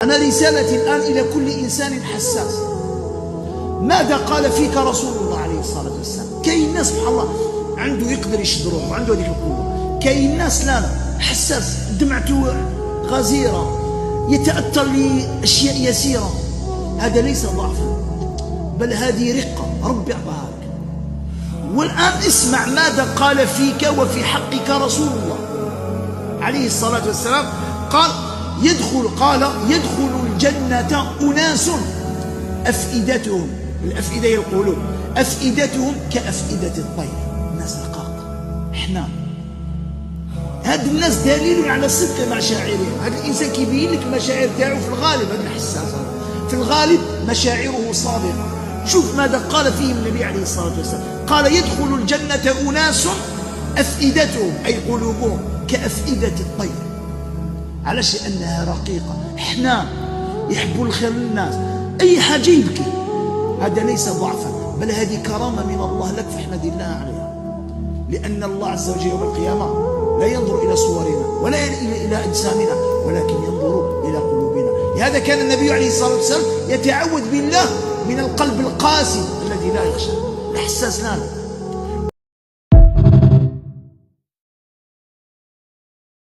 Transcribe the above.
أنا رسالتي الآن إلى كل إنسان حساس. ماذا قال فيك رسول الله عليه الصلاة والسلام؟ كاين ناس سبحان الله عنده يقدر يشد روحه وعنده هذيك القوة، كاين ناس لا حساس، دمعته غزيرة، يتأثر لأشياء يسيرة. هذا ليس ضعفا، بل هذه رقة ربي أعطاها لك. والآن اسمع ماذا قال فيك وفي حقك رسول الله عليه الصلاة والسلام. قال يدخل الجنة أناس أفئدتهم، الأفئدة هي القلوب، أفئدتهم كأفئدة الطير، الناس رقاق حنان. هاد الناس دليل على صدق مشاعرهم. هذا الإنسان كيبين لك المشاعر تاعو في الغالب، هذا الحساس في الغالب مشاعره صادقة. شوف ماذا قال فيهم النبي عليه الصلاة والسلام. قال يدخل الجنة أناس أفئدتهم أي قلوبهم كأفئدة الطير. علاش؟ لأنها رقيقة حنان، يحبوا الخير للناس، أي حاجة يبكي. هذا ليس ضعفا، بل هذه كرامة من الله لك، فاحمد الله عليها. لأن الله عز وجل يوم القيامة لا ينظر إلى صورنا ولا إلى أجسامنا، ولكن ينظر إلى قلوبنا. لهذا كان النبي عليه الصلاة والسلام يتعوذ بالله من القلب القاسي الذي لا يخشى، الحساس لا.